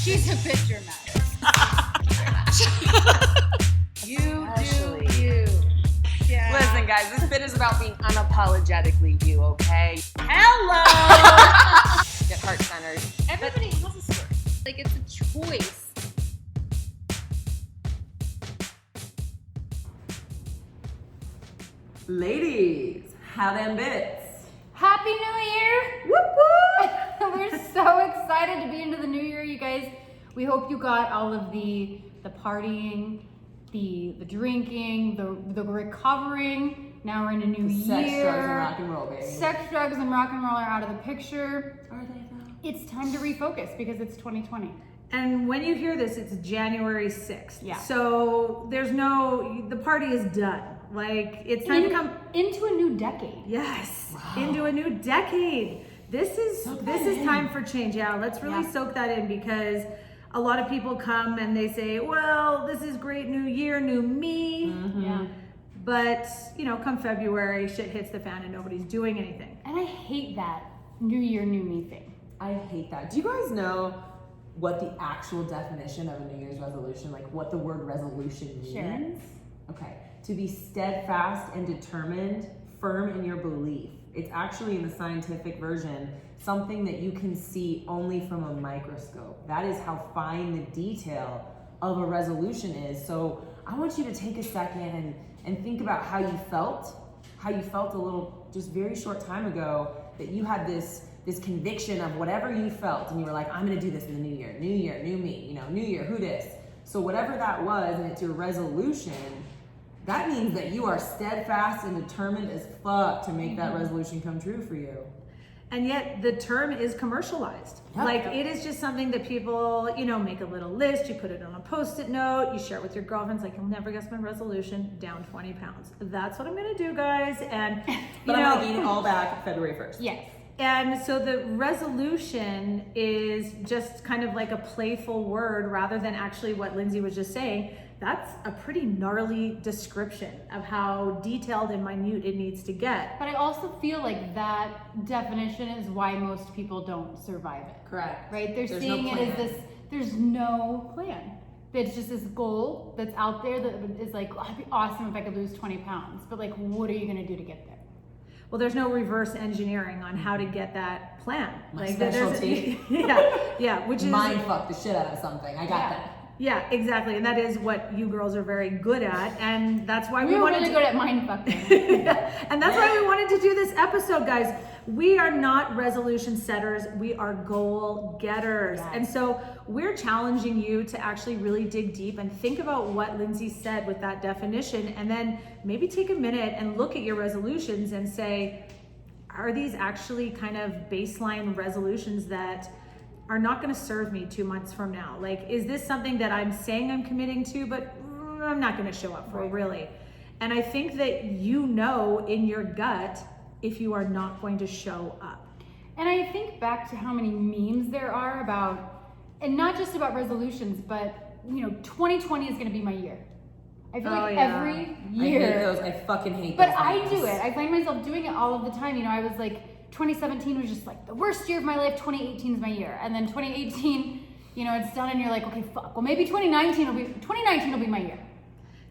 She's a picture mess. You Actually. do you. Yeah. Listen, guys, this bit is about being unapologetically you, okay? Hello! Get heart-centered. Everybody has a story. Like, it's a choice. Ladies, how them bits? Happy New Year! Whoop whoop! We're so excited to be into the new year, you guys. We hope you got all of the partying, the drinking, the recovering. Now we're in a new year. Sex, drugs, and rock and roll, baby. Sex, drugs, and rock and roll are out of the picture. Are they though? It's time to refocus because it's 2020. And when you hear this, it's January 6th. Yeah. So the party is done. Like, it's time to come into a new decade. Yes, Wow. into a new decade. This is time for change. Yeah, let's really soak that in, because a lot of people come and they say, well, this is great, new year, new me. Mm-hmm. Yeah. But, come February, shit hits the fan and nobody's doing anything. And I hate that new year, new me thing. I hate that. Do you guys know what the actual definition of a New Year's resolution, like what the word resolution means? Sure. Okay. To be steadfast and determined, firm in your belief. It's actually, in the scientific version, something that you can see only from a microscope. That is how fine the detail of a resolution is. So I want you to take a second and think about how you felt a little, just very short time ago, that you had this conviction of whatever you felt, and you were like, I'm gonna do this in the new year, new me, new year, who dis? So whatever that was, and it's your resolution, that means that you are steadfast and determined as fuck to make that resolution come true for you. And yet the term is commercialized. Yep. Like, it is just something that people, make a little list, you put it on a Post-it note, you share it with your girlfriends, like, you'll never guess my resolution, down 20 pounds. That's what I'm gonna do, guys. And, But I'm gonna gain it all back February 1st. Yes. And so the resolution is just kind of like a playful word rather than actually what Lindsay was just saying. That's a pretty gnarly description of how detailed and minute it needs to get. But I also feel like that definition is why most people don't survive it. Correct. Right? They're There's seeing no it as plan. there's no plan. It's just this goal that's out there that is like, oh, it'd be awesome if I could lose 20 pounds. But like, what are you gonna do to get there? Well, there's no reverse engineering on how to get that plan. My Like, specialty. which is Mind fuck the shit out of something. I got Yeah. that. Yeah, exactly. And that is what you girls are very good at. And that's why we We're wanted really to good at mind fucking. and that's why we wanted to do this episode, guys. We are not resolution setters, we are goal getters. Yes. And so we're challenging you to actually really dig deep and think about what Lindsay said with that definition, and then maybe take a minute and look at your resolutions and say, are these actually kind of baseline resolutions that are not going to serve me 2 months from now? Like, is this something that I'm saying I'm committing to, but I'm not going to show up for, really? And I think that in your gut if you are not going to show up. And I think back to how many memes there are about, and not just about resolutions, but 2020 is going to be my year. I feel like every year. I hate those. I fucking hate But those. I memes. do it. I find myself doing it all of the time. I was like, 2017 was just like the worst year of my life. 2018 is my year. And then 2018, it's done and you're like, okay, fuck. Well, maybe 2019 will be my year.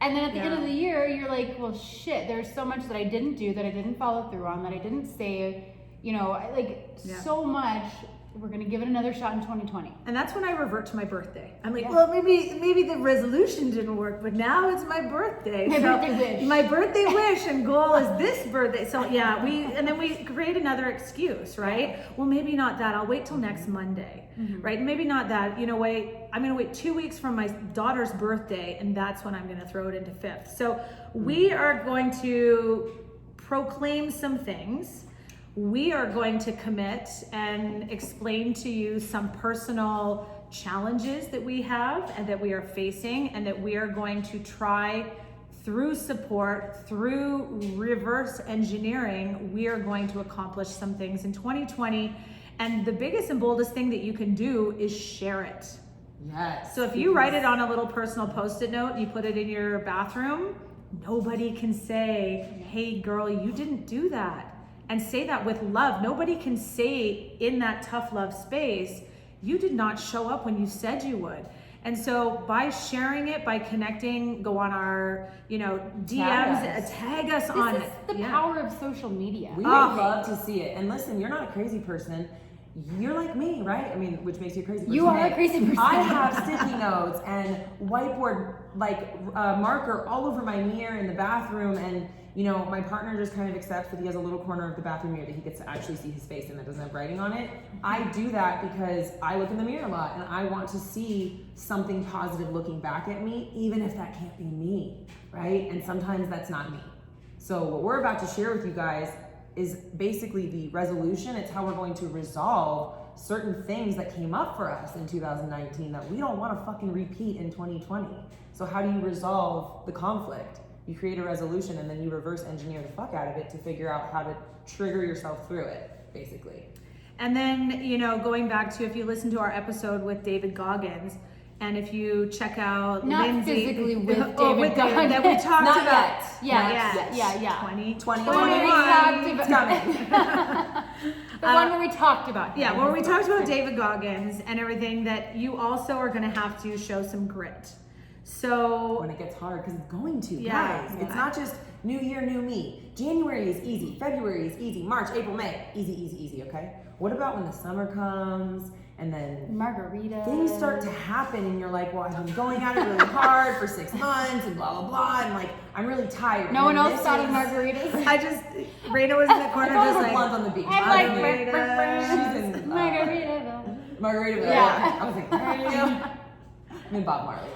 And then at the end of the year, you're like, well, shit, there's so much that I didn't do, that I didn't follow through on, that I didn't say, so much. We're going to give it another shot in 2020. And that's when I revert to my birthday. I'm like, well, maybe the resolution didn't work, but now it's my birthday. Birthday wish. My birthday wish and goal is this birthday. So we create another excuse, right? Well, maybe not that. I'll wait till next Monday, right? Maybe not that. I'm going to wait 2 weeks from my daughter's birthday, and that's when I'm going to throw it into fifth. So we are going to proclaim some things. We are going to commit and explain to you some personal challenges that we have and that we are facing, and that we are going to try, through support, through reverse engineering, we are going to accomplish some things in 2020. And the biggest and boldest thing that you can do is share it. Yes. So if you write it on a little personal Post-it note, you put it in your bathroom, nobody can say, hey girl, you didn't do that. And say that with love. Nobody can say in that tough love space, you did not show up when you said you would. And so by sharing it, by connecting, go on our, DMs, tag us on This it. is the power of social media. We would love to see it. And listen, you're not a crazy person. You're like me, right? I mean, which makes you a crazy person. You are a crazy person. I have sticky notes and whiteboard, marker all over my mirror in the bathroom. And, my partner just kind of accepts that he has a little corner of the bathroom mirror that he gets to actually see his face and that doesn't have writing on it. I do that because I look in the mirror a lot and I want to see something positive looking back at me, even if that can't be me, right? And sometimes that's not me. So what we're about to share with you guys is basically the resolution. It's how we're going to resolve certain things that came up for us in 2019 that we don't want to fucking repeat in 2020. So how do you resolve the conflict? You create a resolution and then you reverse engineer the fuck out of it to figure out how to trigger yourself through it, basically. And then, going back to, if you listen to our episode with David Goggins, and if you check out Not Lindsay, physically with David Goggins. that we talked Not about. yet. Yeah. 2021 It's coming. The one where we talked about him. Yeah, where we talked about David Goggins and everything, that you also are going to have to show some grit. So When it gets hard, because it's going to, Yeah. guys. It's not just new year, new me. January is easy. February is easy. March, April, May. Easy, okay? What about when the summer comes and then Margarita. things start to happen and you're like, well, I've been going at it really hard for 6 months and blah, blah, blah. And I'm really tired. No one And else this thought of is- margaritas. Raina was in the corner It's just all like, blunt on the beach. I'm I like, don't know. She's in, Margarita. Margaritaville. Yeah. I was like, Margaritaville. I'm in Bob Marley.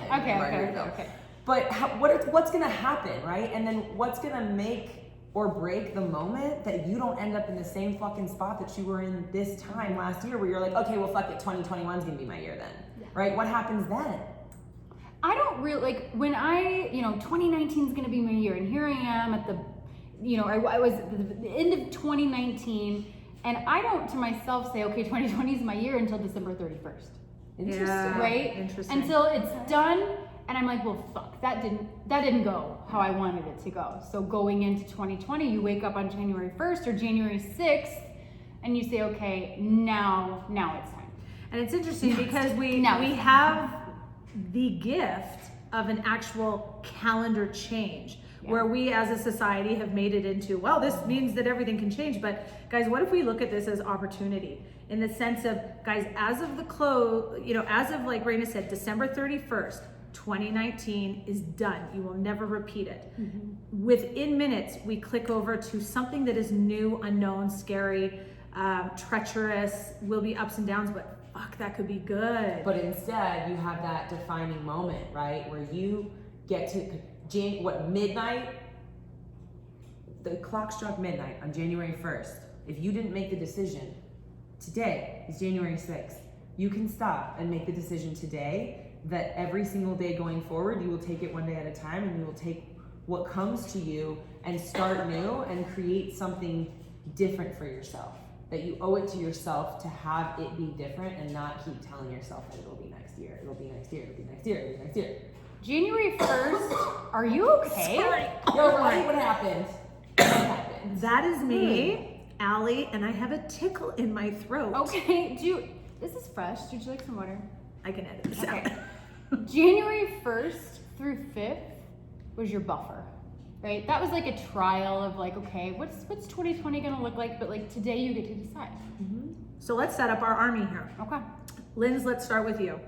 Okay. But what's gonna happen, right? And then what's gonna make or break the moment that you don't end up in the same fucking spot that you were in this time last year, where you're like, okay, well, fuck it, 2021 is gonna be my year then, right? What happens then? I don't really, when 2019 is going to be my year, and here I am at the, I was at the end of 2019, and I don't to myself say, okay, 2020 is my year until December 31st. Interesting. Right? Interesting. Until it's done, and I'm like, well, fuck, that didn't go how I wanted it to go. So going into 2020, you wake up on January 1st or January 6th, and you say, okay, now it's time. and it's interesting because we No. have the gift of an actual calendar change, where we as a society have made it into, well, this means that everything can change. But guys, what if we look at this as opportunity, in the sense of, guys, as of the close, as of, like Raina said, December 31st, 2019 is done. You will never repeat it. Within minutes, we click over to something that is new, unknown, scary, treacherous, will be ups and downs, but fuck, that could be good. But instead, you have that defining moment, right? Where you get to, midnight? The clock struck midnight on January 1st. If you didn't make the decision, today is January 6th. You can stop and make the decision today that every single day going forward, you will take it one day at a time, and you will take what comes to you and start new and create something different for yourself. That you owe it to yourself to have it be different and not keep telling yourself that it'll be next year, it'll be next year, it'll be next year, it'll be next year. January 1st, are you okay? Yo, right, what happened? What happened? That is me, Allie, and I have a tickle in my throat. Okay, this is fresh. Would you like some water? I can edit this Okay. out. January 1st through 5th was your buffer, right? That was like a trial of like, okay, what's 2020 gonna look like? But like today you get to decide. So let's set up our army here. Okay. Linz, let's start with you.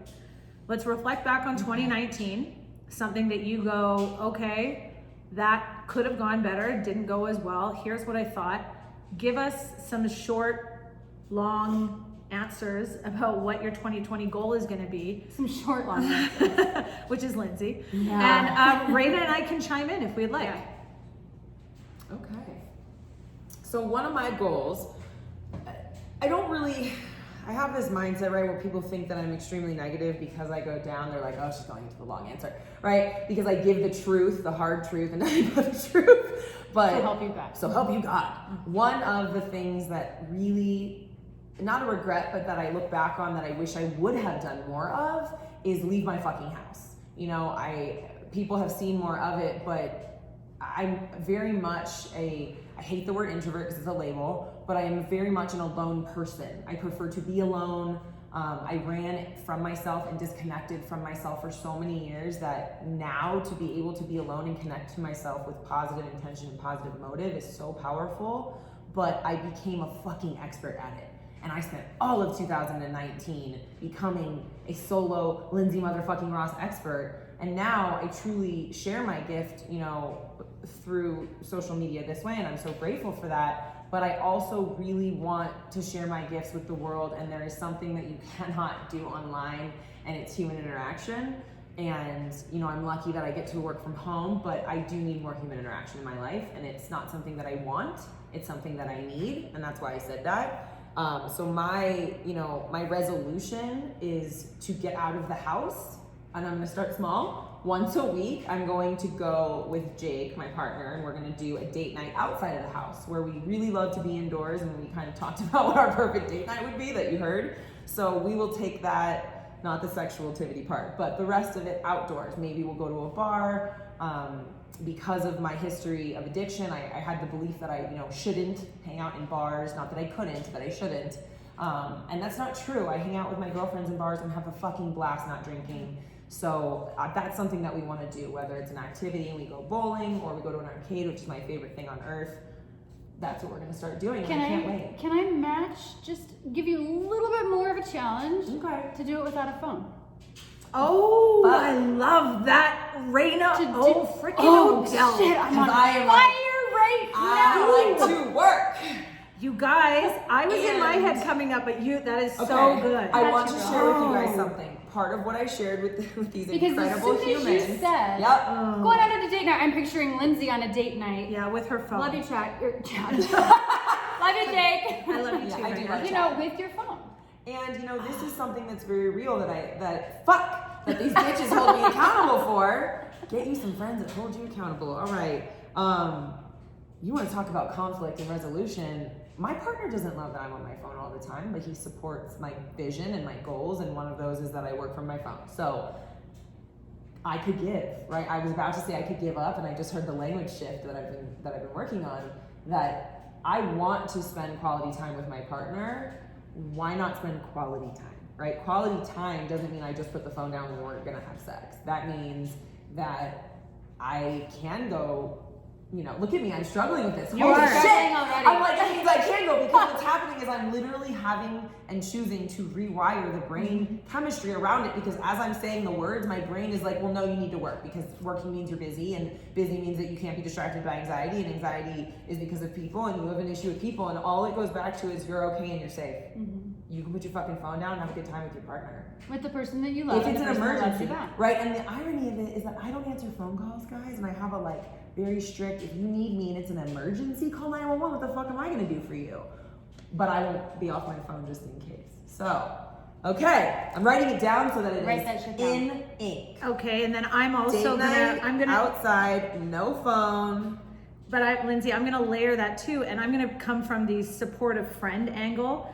Let's reflect back on 2019, something that you go, okay, that could have gone better, didn't go as well. Here's what I thought. Give us some short, long answers about what your 2020 goal is going to be. Some short long Which is Lindsay. Yeah. And Raina and I can chime in if we'd like. Okay. So one of my goals, I have this mindset, right, where people think that I'm extremely negative because I go down. They're like, oh, she's going into the long answer, right? Because I give the truth, the hard truth, and nothing but the truth. But So help you God. So help you God. One of the things that really, not a regret, but that I look back on that I wish I would have done more of is leave my fucking house. People have seen more of it, but I'm very much I hate the word introvert because it's a label, but I am very much an alone person. I prefer to be alone. I ran from myself and disconnected from myself for so many years that now to be able to be alone and connect to myself with positive intention and positive motive is so powerful. But I became a fucking expert at it. And I spent all of 2019 becoming a solo Lindsay motherfucking Ross expert. And now I truly share my gift, you know, through social media this way, and I'm so grateful for that. But I also really want to share my gifts with the world, and there is something that you cannot do online, and it's human interaction. And, you know, I'm lucky that I get to work from home, but I do need more human interaction in my life, and it's not something that I want, it's something that I need, and that's why I said that. So my resolution is to get out of the house, and I'm gonna start small. Once a week, I'm going to go with Jake, my partner, and we're gonna do a date night outside of the house where we really love to be indoors, and we kind of talked about what our perfect date night would be that you heard. So we will take that, not the sexual activity part, but the rest of it outdoors. Maybe we'll go to a bar. Because of my history of addiction, I had the belief that I, shouldn't hang out in bars. Not that I couldn't, that I shouldn't. And that's not true. I hang out with my girlfriends in bars and have a fucking blast not drinking. So that's something that we want to do, whether it's an activity and we go bowling or we go to an arcade, which is my favorite thing on earth. That's what we're going to start doing. I can't wait. Can I just give you a little bit more of a challenge to do it without a phone? Oh, I love that, Raina. Odell. Shit, I'm on fire right now. I like to work. You guys, I was in my head coming up, but that is so good. I want to share with you guys something. Part of what I shared with these incredible humans. Because as soon as you said, going out on a date night, I'm picturing Lindsay on a date night. Yeah, with her phone. Love you, Chad. Love you, Jake. I love you too. I do love with your phone. And this is something that's very real that these bitches hold me accountable for. Get you some friends that hold you accountable. All right. You want to talk about conflict and resolution. My partner doesn't love that I'm on my phone all the time, but he supports my vision and my goals, and one of those is that I work from my phone. So I could give, right? I was about to say I could give up, and I just heard the language shift that I've been working on, that I want to spend quality time with my partner. Why not spend quality time, right? Quality time doesn't mean I just put the phone down when we're gonna have sex. That means that I can go, look at me, I'm struggling with this. You're struggling already. I'm like, that means I can go, because what's happening is I'm literally having and choosing to rewire the brain chemistry around it, because as I'm saying the words, my brain is like, well, no, you need to work, because working means you're busy, and busy means that you can't be distracted by anxiety, and anxiety is because of people, and you have an issue with people, and all it goes back to is you're okay and you're safe. You can put your fucking phone down and have a good time with your partner. With the person that you love. If it's an emergency, back. right? And the irony of it is that I don't answer phone calls, guys, and I have a very strict, if you need me and it's an emergency, call 911, what the fuck am I gonna do for you? But I won't be off my phone just in case. So, okay, I'm writing it down so that it is in ink. Okay, and then I'm also gonna outside, no phone. But Lindsay, I'm gonna layer that too, and I'm gonna come from the supportive friend angle.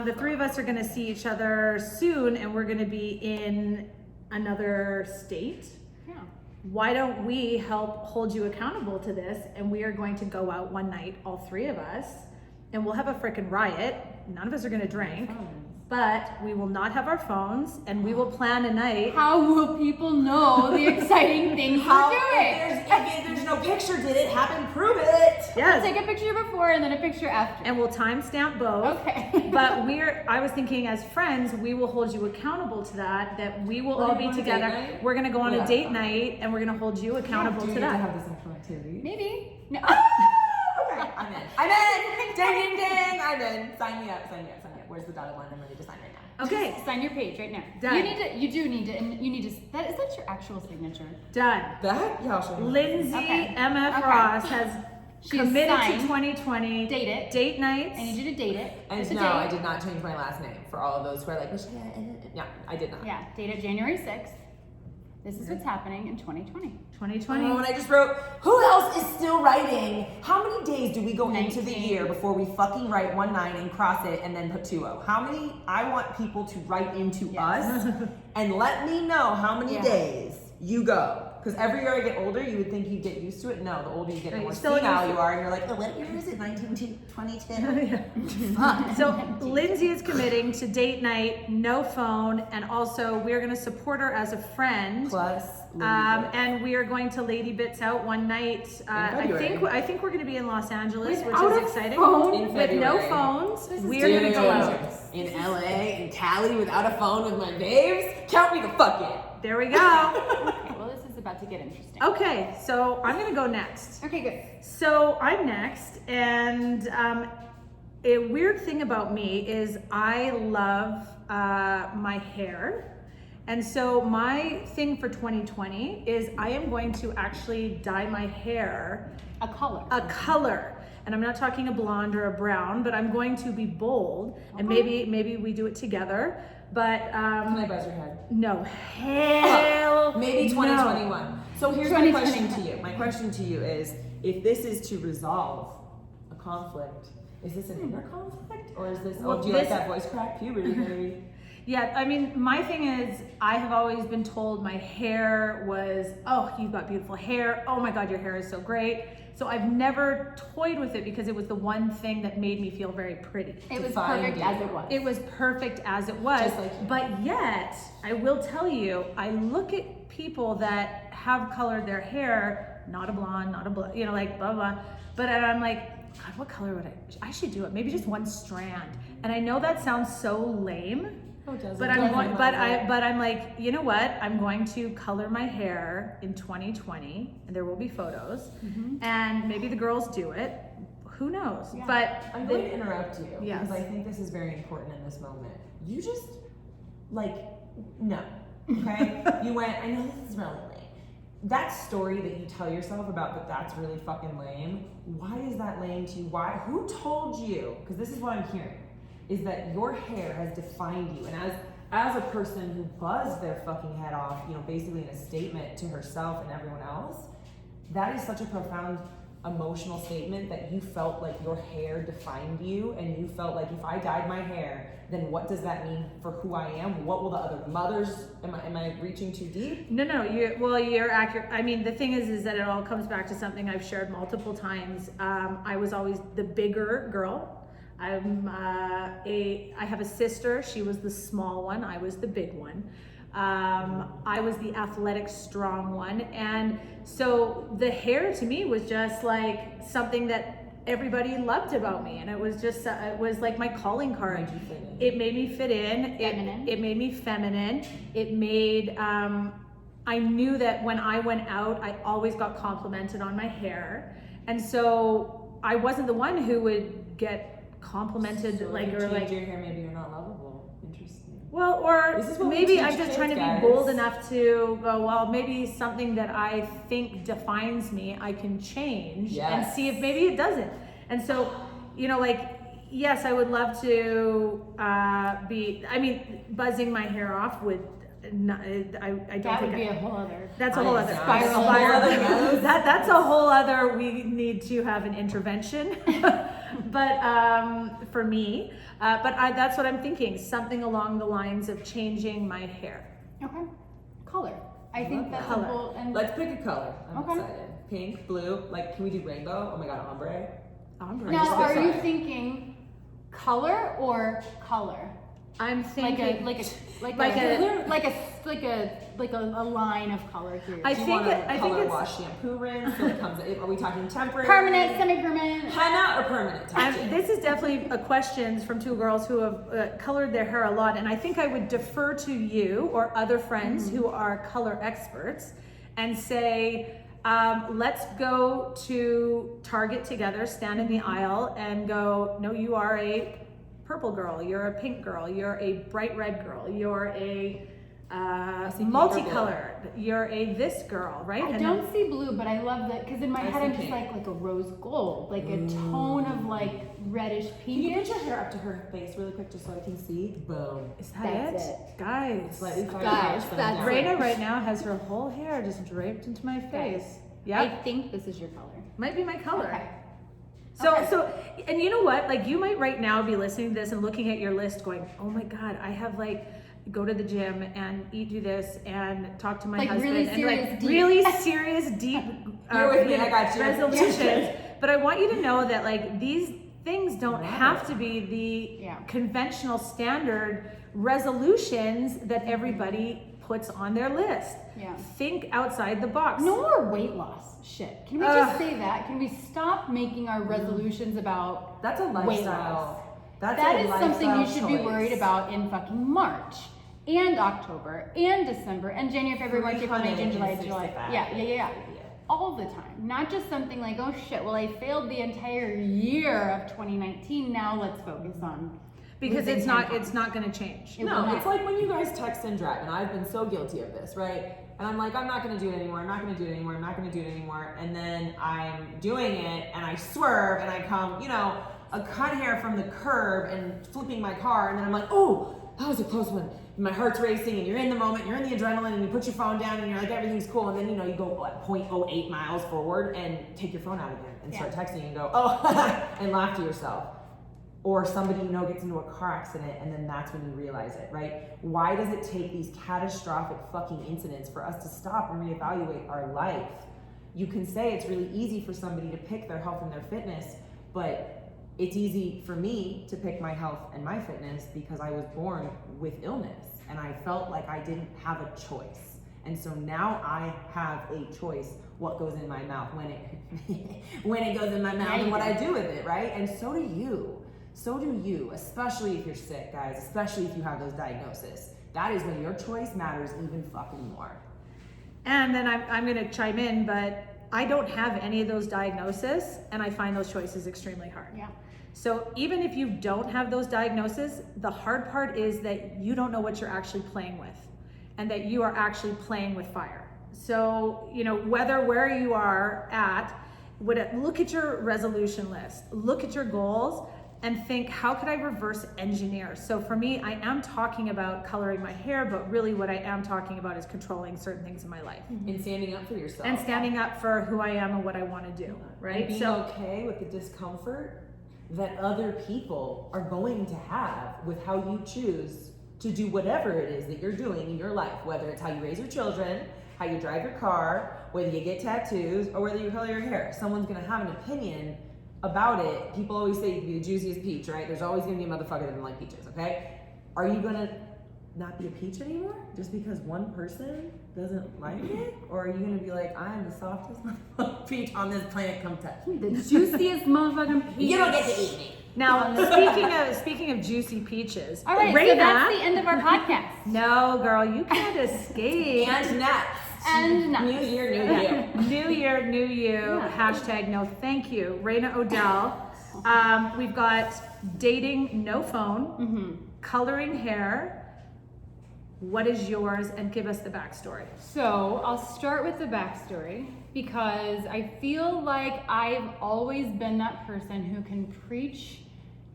The three of us are gonna see each other soon, and we're gonna be in another state. Yeah. Why don't we help hold you accountable to this? And we are going to go out one night, all three of us, and we'll have a frickin' riot. None of us are gonna drink, but we will not have our phones, and we will plan a night. How will people know the exciting things we're doing? If there's no picture, did it happen? Prove it. Yes. Take a picture before and then a picture after. And we'll timestamp both. Okay. But I was thinking as friends, we will hold you accountable to that we will all be together. We're going to go on a date night, and we're going to hold you accountable to that. To have this sexual activity? Maybe. No. Okay, I'm in. Ding, ding, ding. I'm in. Sign me up. Where's the dotted line? I'm ready to sign right now. Okay. Just sign your page right now. Done. You do need to, and you need to, is that your actual signature? Done. That? Yeah, I'll show you. Lindsay MF Ross has committed to 2020. Date it. Date nights. I need you to date it. And no, I did not change my last name for all of those who are like, yeah, I did not. Yeah, date it January 6th. This is what's happening in 2020. 2020. Oh, and I just wrote, who else is still writing? How many days do we go into the 19. year before we fucking write 19 and cross it and then put 20? How many? I want people to write into us and let me know how many days you go. Because every year I get older, you would think you'd get used to it. No, the older you get, the No, more you're still senile used to you are, and you're like, oh, what year is it? 2010. So Lindsay is committing to date night, no phone, and also we're going to support her as a friend. Plus, And we are going to Lady Bits Out one night. I think we're going to be in Los Angeles, which Without is a exciting. phone? In With no February. phones, This is we're going to go out. in LA, in Cali, without a phone with my babes. Count me the fuck in. There we go. Okay, well, this is about to get interesting. Okay, so I'm going to go next. Okay, good. So I'm next, and a weird thing about me is I love my hair. And so my thing for 2020 is I am going to actually dye my hair A color. a color. And I'm not talking a blonde or a brown, but I'm going to be bold. And maybe we do it together. But Can I buzz your head? no, hell Maybe 2021. no. So here's my 2021. question to you. My question to you is, if this is to resolve a conflict, is this an inner conflict? Or is this, Well, do you like this- that voice crack? Puberty, baby. Yeah, I mean, my thing is, I have always been told my hair was, oh, you've got beautiful hair. Oh my God, your hair is so great. So I've never toyed with it because it was the one thing that made me feel very pretty. It was Define perfect you. as it was. It was perfect as it was. Just like you. But yet, I will tell you, I look at people that have colored their hair, not a blonde, not a you know, like blah, blah. But I'm like, God, what color would I should do it. Maybe just one strand. And I know that sounds so lame. But I'm like, you know what? I'm going to color my hair in 2020, and there will be photos, and maybe the girls do it. Who knows? Yeah. But I'm going to interrupt you Yes. because I think this is very important in this moment. You just, like, no, okay? You went, I know this is really lame. That story that you tell yourself about that that's really fucking lame, why is that lame to you? Why? Who told you? Because this is what I'm hearing, is that your hair has defined you. And as a person who buzzed their fucking head off, you know, basically in a statement to herself and everyone else, that is such a profound emotional statement that you felt like your hair defined you, and you felt like, if I dyed my hair, then what does that mean for who I am? What will the other mothers, am I reaching too deep? No, you're accurate. I mean, the thing is that it all comes back to something I've shared multiple times. I was always the bigger girl. I have a sister. She was the small one. I was the big one. I was the athletic, strong one. And so the hair to me was just like something that everybody loved about me. And it was just, it was like my calling card. Made you fit in. It made me fit in. Feminine. It made me feminine. It made, I knew that when I went out, I always got complimented on my hair. And so I wasn't the one who would get complimented So like, if you or change like, your hair, maybe you're not lovable. Interesting. well, or This is what we maybe teach I'm just kids, trying to guys. be bold enough to go, well, maybe something that I think defines me, I can change and Yes. see if maybe it doesn't. And so, you know, like, yes, I would love to buzzing my hair off would not, I don't That think would be a whole other. that's a whole other Spiral. Spiral. That's a whole other. We need to have an intervention, but for me, that's what I'm thinking. Something along the lines of changing my hair. Okay. Color. I think that's Color. a bold and Let's pick a color. I'm Okay. excited. Pink, blue, like, can we do rainbow? Oh my God, ombre. Ombre. Now, just are you decide. thinking color or color? I'm Like thinking a a line of color through. I Do you think want that- a I think color it's- wash shampoo rinse? So it comes, are we talking temporary? Permanent, semi-permanent. Henna or permanent? touching? This is definitely a question from two girls who have colored their hair a lot, and I think I would defer to you or other friends who are color experts and say, let's go to Target together, stand in the aisle, and go, no, you are a purple girl, you're a pink girl, you're a bright red girl, you're a see multicolored, you're a this girl, right? I And don't see blue, but I love that because in my I head see I'm just pink. like a rose gold, like a tone of like reddish Can you put pinkish. your hair up to her face really quick just so I can see? Boom. Is that That's it? Guys, Slightly fired Guys, up, that's down. Raina right now has her whole hair just draped into my face. Yeah, I think this is your color. might be my color. Okay. So, Okay. so, and you know what? Like, you might right now be listening to this and looking at your list going, oh my God, I have like go to the gym and do this and talk to my Like husband really and serious, like deep. really serious deep You're with me, I got you. resolutions. But I want you to know that like these things don't have to be the conventional standard resolutions that everybody puts on their list. Yeah. Think outside the box. No more weight loss shit. Can we just say that? Can we stop making our resolutions about That's a weight lifestyle. loss? That's That a is something you lifestyle should be choice. worried about in fucking March and October and December and January, February, March, April, May, June, July. 365. Yeah. All the time. Not just something like, oh shit, well I failed the entire year of 2019. Now let's focus on Because losing it's 10 not pounds. going to change. It will No, not. it's like when you guys text and drive, and I've been so guilty of this, right? And I'm like, I'm not gonna do it anymore, I'm not gonna do it anymore, I'm not gonna do it anymore. And then I'm doing it, and I swerve, and I come, you know, a cut hair from the curb and flipping my car, and then I'm like, oh, that was a close one. And my heart's racing, and you're in the moment, you're in the adrenaline, and you put your phone down, and you're like, everything's cool. And then, you know, you go what, 0.08 miles forward and take your phone out again and start texting and go, oh, and laugh to yourself. Or somebody you know gets into a car accident and then that's when you realize it, right? Why does it take these catastrophic fucking incidents for us to stop and reevaluate our life? You can say it's really easy for somebody to pick their health and their fitness, but it's easy for me to pick my health and my fitness because I was born with illness and I felt like I didn't have a choice. And so now I have a choice what goes in my mouth when it goes in my mouth and what I do with it, right? And so do you. So do you, especially if you're sick, guys, especially if you have those diagnoses. That is when your choice matters even fucking more. And then I'm going to chime in, but I don't have any of those diagnoses, and I find those choices extremely hard. Yeah. So even if you don't have those diagnoses, the hard part is that you don't know what you're actually playing with, and that you are actually playing with fire. So, you know, where you are at, look at your resolution list, look at your goals, and think, how could I reverse engineer? So for me, I am talking about coloring my hair, but really what I am talking about is controlling certain things in my life. And standing up for yourself. And standing up for who I am and what I want to do, right? And being okay with the discomfort that other people are going to have with how you choose to do whatever it is that you're doing in your life, whether it's how you raise your children, how you drive your car, whether you get tattoos, or whether you color your hair. Someone's gonna have an opinion about it. People always say you can be the juiciest peach, right? There's always gonna be a motherfucker that doesn't like peaches, okay? Are you gonna not be a peach anymore just because one person doesn't like it? Or are you gonna be like, I'm the softest motherfucking peach on this planet, come touch me? The juiciest motherfucking peach. You don't get to eat me. Now, speaking of juicy peaches, All right, Raina, so that's the end of our podcast. No, girl, you can't escape. And nuts. And nuts. New year, new you. New year, new you. Yeah. Hashtag no thank you. Raina Odell. We've got dating no phone, coloring hair. What is yours? And give us the backstory. So I'll start with the backstory because I feel like I've always been that person who can preach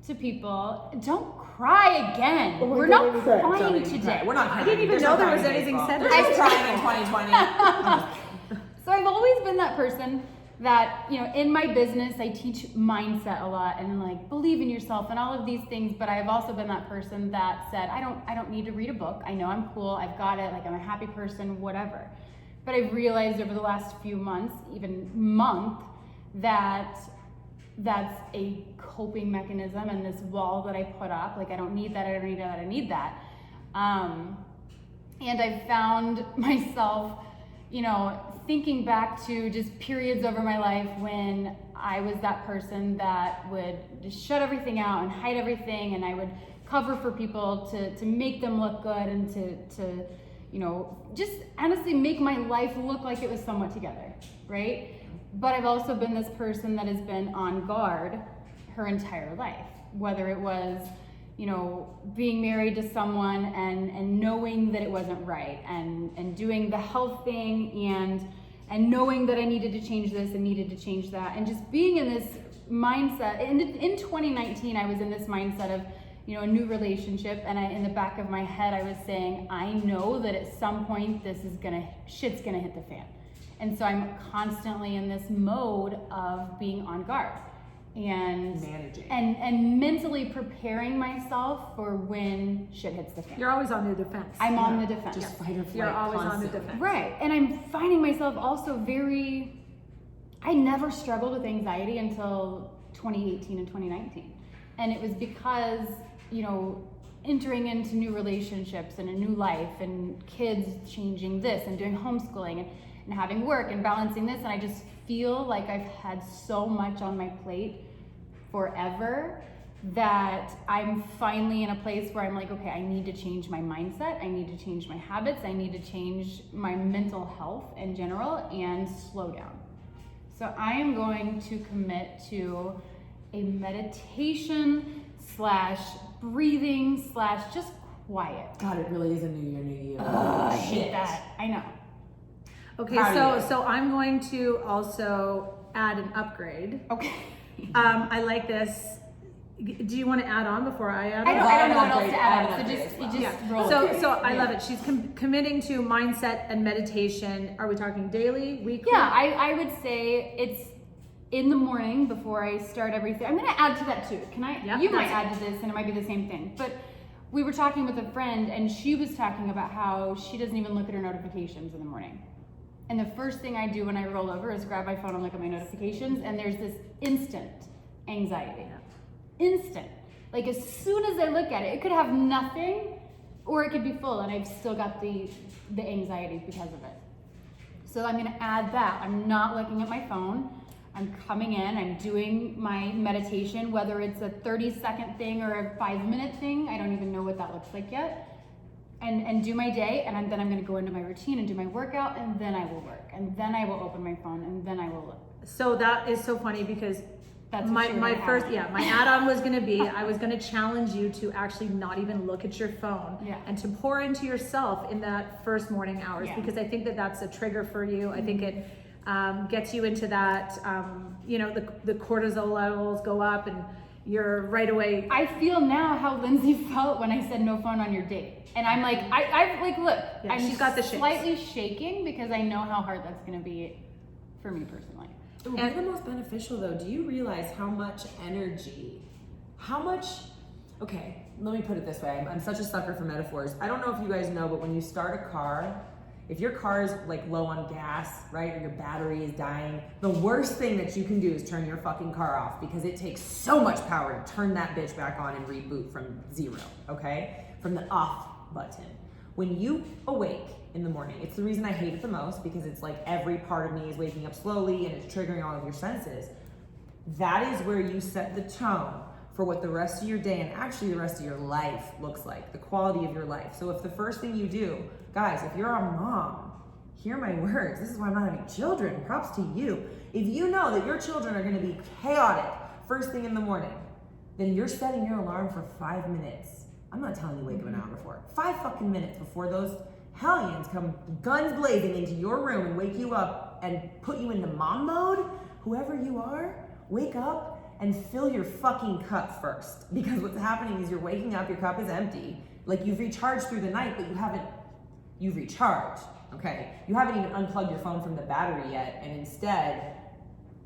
to people, don't cry again. We're not crying today. We're not crying. I didn't even know there was anything said. There's no crying in 2020. So I've always been that person that, you know, in my business, I teach mindset a lot and like believe in yourself and all of these things. But I've also been that person that said, I don't need to read a book. I know I'm cool. I've got it. Like I'm a happy person, whatever. But I've realized over the last few months, even month, that that's a coping mechanism and this wall that I put up. Like I don't need that. I don't need that. I need that. And I've found myself, you know, thinking back to just periods over my life when I was that person that would just shut everything out and hide everything, and I would cover for people to make them look good and to you know, just honestly make my life look like it was somewhat together, right? But I've also been this person that has been on guard her entire life, whether it was, you know, being married to someone and knowing that it wasn't right and doing the health thing and knowing that I needed to change this and needed to change that and just being in this mindset. In 2019, I was in this mindset of, you know, a new relationship, and in the back of my head, I was saying, I know that at some point shit's gonna hit the fan. And so I'm constantly in this mode of being on guard. and Managing. and mentally preparing myself for when shit hits the fan. You're always on the defense. I'm on the defense. Just fight or flight. You're always constantly. on the defense. Right. And I'm finding myself also I never struggled with anxiety until 2018 and 2019. And it was because, you know, entering into new relationships and a new life and kids changing this and doing homeschooling and having work and balancing this. And I just feel like I've had so much on my plate forever that I'm finally in a place where I'm like, okay, I need to change my mindset. I need to change my habits. I need to change my mental health in general and slow down. So I am going to commit to a meditation / breathing / just quiet. God, it really is a new year, new you. I hate that. I know. Okay, Proud of you. so I'm going to also add an upgrade. Okay. I like this. Do you want to add on before I add on? I don't know what else upgrade. to I have add. an So upgrade just, as well. you just roll. So I love it. She's committing to mindset and meditation. Are we talking daily, weekly? Yeah, I would say it's in the morning before I start everything. I'm gonna add to that too. Can I? Yeah, you might that's add to this, and it might be the same thing. But we were talking with a friend, and she was talking about how she doesn't even look at her notifications in the morning. And the first thing I do when I roll over is grab my phone and look at my notifications, and there's this instant anxiety. Instant. Like as soon as I look at it, it could have nothing, or it could be full, and I've still got the anxiety because of it. So I'm gonna add that. I'm not looking at my phone. I'm coming in, I'm doing my meditation, whether it's a 30-second thing or a 5-minute thing. I don't even know what that looks like yet. And do my day, and then I'm gonna go into my routine and do my workout, and then I will work, and then I will open my phone, and then I will look. So that is so funny because That's what you're my gonna first add. my add-on was going to be I was going to challenge you to actually not even look at your phone and to pour into yourself in that first morning hours, because I think that that's a trigger for you. I think it gets you into that the cortisol levels go up and you're right away. I feel now how Lindsay felt when I said no phone on your date. And I'm like, I've like, look, Yeah, I'm she's got the shakes. slightly shaking because I know how hard that's gonna be for me personally. It would be the most beneficial though. Do you realize how much energy, okay, let me put it this way. I'm such a sucker for metaphors. I don't know if you guys know, but when you start a car, if your car is like low on gas, right, or your battery is dying, the worst thing that you can do is turn your fucking car off, because it takes so much power to turn that bitch back on and reboot from zero, okay? From the off button. When you awake in the morning, it's the reason I hate it the most, because it's like every part of me is waking up slowly and it's triggering all of your senses. That is where you set the tone for what the rest of your day and actually the rest of your life looks like, the quality of your life. So if the first thing you do, guys, if you're a mom, hear my words. This is why I'm not having children. Props to you. If you know that your children are gonna be chaotic first thing in the morning, then you're setting your alarm for 5 minutes. I'm not telling you wake up an hour before. 5 fucking minutes before those hellions come guns blazing into your room and wake you up and put you into mom mode. Whoever you are, wake up and fill your fucking cup first. Because what's happening is you're waking up, your cup is empty. Like you've recharged through the night, but you've recharged, okay? You haven't even unplugged your phone from the battery yet, and instead,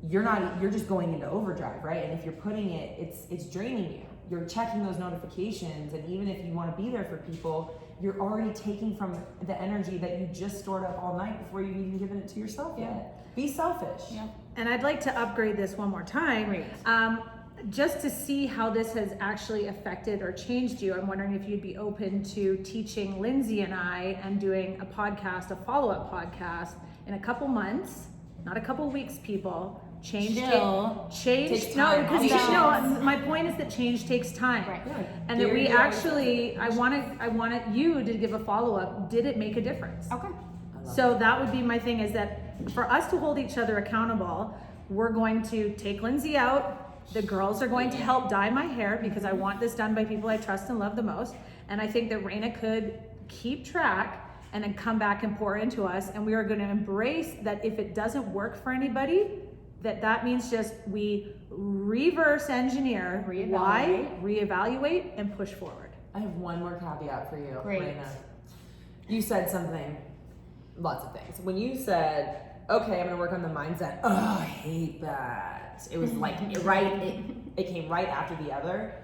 you're just going into overdrive, right? And if you're putting it, it's draining you. You're checking those notifications, and even if you want to be there for people, you're already taking from the energy that you just stored up all night before you've even given it to yourself yet. Be selfish. Yeah. And I'd like to upgrade this one more time. Great. Just to see how this has actually affected or changed you. I'm wondering if you'd be open to teaching Lindsay and I and doing a podcast, a follow-up podcast in a couple months, not a couple weeks, people. Change Takes no, time. because my point is that change takes time. Right. Yeah. And that we Gary actually, I wanted you to give a follow-up. Did it make a difference? Okay. So that would be my thing, is that for us to hold each other accountable, we're going to take Lindsay out. The girls are going to help dye my hair because I want this done by people I trust and love the most. And I think that Raina could keep track and then come back and pour into us. And we are going to embrace that if it doesn't work for anybody, that means just we reverse engineer, reevaluate, and push forward. I have one more caveat for you, Great. Raina. You said something, lots of things. When you said, okay, I'm gonna work on the mindset, oh, I hate that. that. It was like, it came right after the other.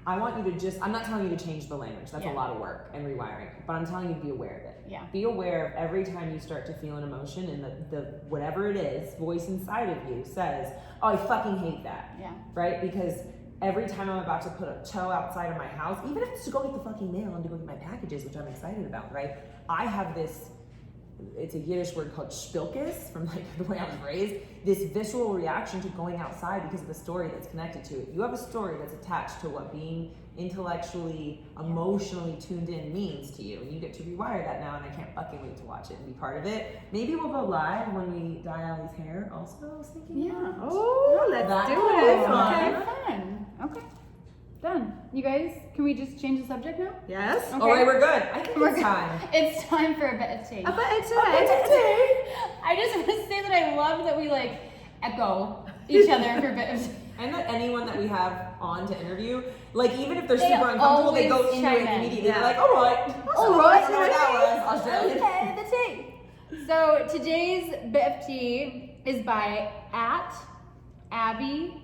I want you to just, I'm not telling you to change the language. That's a lot of work and rewiring. But I'm telling you to be aware of it. Yeah. Be aware of every time you start to feel an emotion and the whatever it is, voice inside of you says, oh, I fucking hate that. Yeah. Right? Because every time I'm about to put a toe outside of my house, even if it's to go get the fucking mail and to go get my packages, which I'm excited about, right? I have this, it's a Yiddish word called spilkes, from like the way I was raised, this visceral reaction to going outside because of the story that's connected to it. You have a story that's attached to what being intellectually, emotionally tuned in means to you, and you get to rewire that now, and I can't fucking wait to watch it and be part of it. Maybe we'll go live when we dye Allie's hair also, I was thinking. Oh, let's That do could it. be fun. Okay. Fun. Okay. Done. You guys, can we just change the subject now? Yes. Oh, wait, we're good. I think it's time. It's time for a bit of tea. But it's I just want to say that I love that we like echo each other for a bit of tea. And that anyone that we have on to interview, like even if they're They super uncomfortable, they go always into chime it in. immediately. Yeah. They're like, all right, I don't know what that was. Australian. Okay, the tea. So today's bit of tea is by @Abby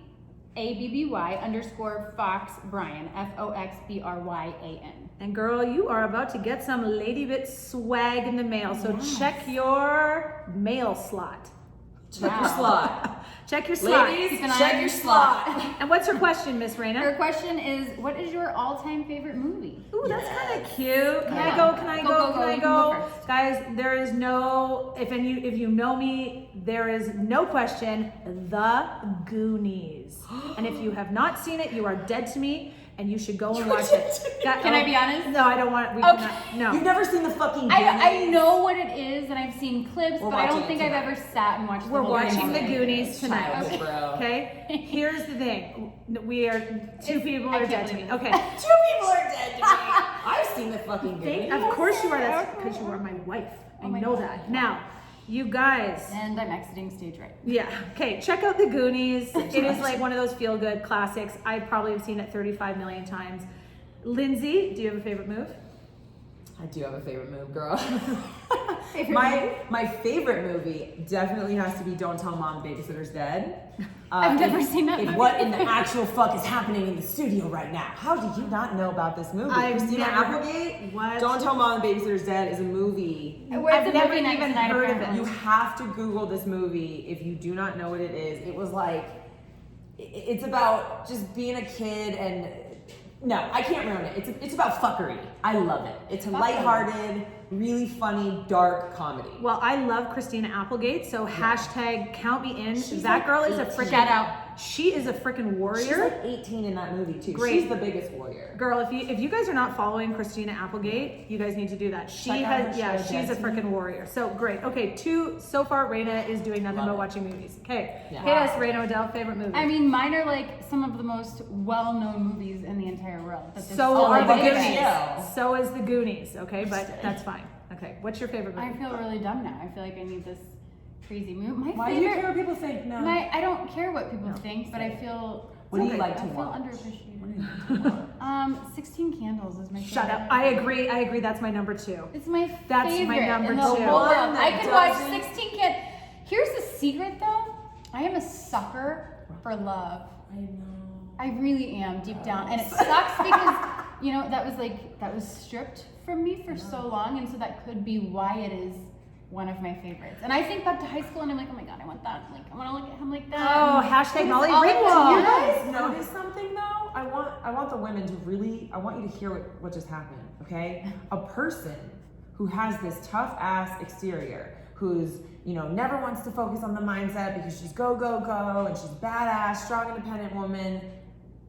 _Fox Bryan FOXBRYAN. And girl, you are about to get some Ladybit swag in the mail. So check your mail slot. Check your slot. Check your slot. Ladies, Keep an eye check on your your slot. And what's your question, Miss Her Raina? question is, what is your all-time favorite movie? Ooh, that's kind of cute. Can I Yeah. go? Can I Go, go? go, Can go. I You can go go? first. Guys, there is no, if you know me, there is no question, The Goonies. And if you have not seen it, you are dead to me, and you should go and watch it. Can I be honest? No, I don't want, we Okay. cannot, no. You've never seen the fucking I Goonies? know what it is, and I've seen clips, We're but I don't watching think it I've tonight. ever sat and watched. We're the whole watching The thing. Goonies tonight. Childish, bro. Okay, here's the thing. We are, two people I are can't dead to me. believe it. Okay. Two people are dead to me. I've seen the fucking Goonies. Of course you are, that's because you are my wife. I Oh my know God. that. Now, you guys. And I'm exiting stage right. Yeah. Okay. Check out The Goonies. It is like one of those feel-good classics. I probably have seen it 35 million times. Lindsay, do you have a favorite move? I do have a favorite move, girl. Favorite my favorite movie definitely has to be Don't Tell Mom the Babysitter's Dead. I've never seen that If movie. what in the actual fuck is happening in the studio right now? How do you not know about this movie? I've Christina never- Applegate? What? Don't Tell Mom the Babysitter's Dead is a movie. Where's I've the never movie next even tonight, heard of apparently? You have to Google this movie if you do not know what it is. It was like, it's about just being a kid and, no, I can't ruin it. It's about fuckery. I love it. It's a lighthearted, really funny, dark comedy. Well, I love Christina Applegate, so hashtag count me in. She's That like girl is a 18. freaking Shout out. She is a freaking warrior. She's like 18 in that movie too. Great. She's the biggest warrior. Girl, if you guys are not following Christina Applegate, you guys need to do that. She Check out has, her yeah, show, she's a Dead to freaking warrior. So great. Okay, so far Raina is doing nothing Love but it. watching movies. Okay, Yeah. hit us, Raina Odell, favorite movie. I mean, mine are like some of the most well-known movies in the entire world. But there's so so are the many Goonies. Goonies. Yeah. So is the Goonies. Okay, but that's fine. Okay, what's your favorite movie? I feel really dumb now. I feel like I need this crazy move. My Why do you favorite. care what people think? No. I don't care what people think, but I feel. What do you okay, like to I feel watch? underappreciated. 16 Candles is my favorite. Shut up. I agree. That's my number 2. It's my That's my favorite number in the 2. whole One world. that I could watch doesn't- 16 Candles. Here's the secret, though. I am a sucker for love. I know. I really am deep down, and it sucks because that was stripped from me for so long, and so that could be why it is one of my favorites. And I think back to high school, and I'm like, oh my god, I want that. Like, I want to look at him like that. Oh, And hashtag it was Molly all like Ringwald. You tears. guys notice something though? I want the women to really, I want you to hear what just happened, okay? A person who has this tough ass exterior, who's, never wants to focus on the mindset because she's go, go, go, and she's badass, strong, independent woman,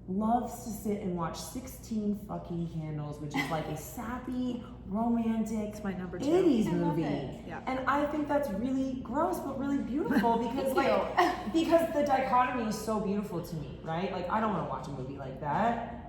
loves to sit and watch 16 fucking Candles, which is like a sappy, romantic, It's my number 2. 80s I love movie. it. Yeah. And I think that's really gross but really beautiful because Thank because the dichotomy is so beautiful to me, right? Like I don't want to watch a movie like that.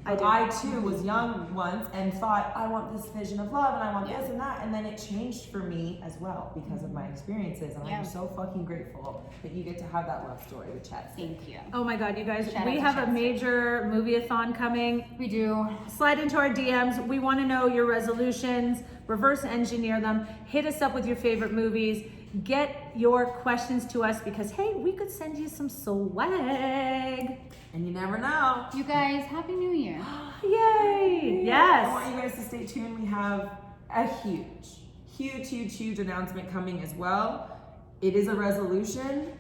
But I too was young once and thought I want this vision of love and I want this and that, and then it changed for me as well because of my experiences, and Yeah. I'm so fucking grateful that you get to have that love story with Chet. Thank you. Oh my god, you guys, Shout we out to have a Chelsea. major movie-a-thon coming. We do. Slide into our DMs. We want to know your resolutions. reverse engineer them, hit us up with your favorite movies, get your questions to us because, hey, we could send you some swag. And you never know. You guys, Happy New Year. Yay! I Yes. want you guys to stay tuned. We have a huge announcement coming as well. It is a resolution,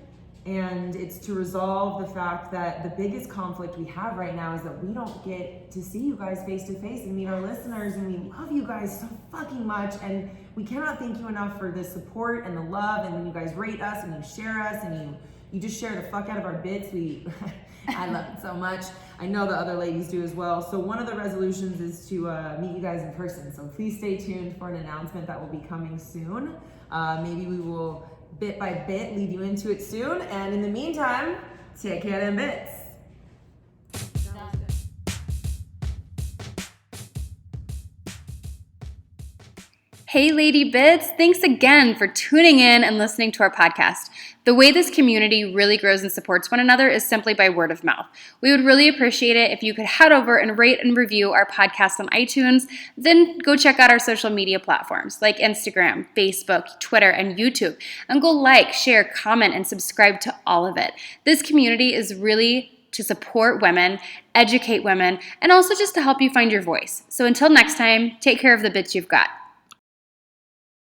and it's to resolve the fact that the biggest conflict we have right now is that we don't get to see you guys face to face and meet our listeners, and we love you guys so fucking much, and we cannot thank you enough for the support and the love, and when you guys rate us and you share us and you just share the fuck out of our bits. I love it so much. I know the other ladies do as well. So one of the resolutions is to meet you guys in person. So please stay tuned for an announcement that will be coming soon. Maybe we will bit by bit lead you into it soon. And in the meantime, take care of them bits. Hey Lady Bits, thanks again for tuning in and listening to our podcast. The way this community really grows and supports one another is simply by word of mouth. We would really appreciate it if you could head over and rate and review our podcast on iTunes, then go check out our social media platforms like Instagram, Facebook, Twitter, and YouTube, and go like, share, comment, and subscribe to all of it. This community is really to support women, educate women, and also just to help you find your voice. So until next time, take care of the bits you've got.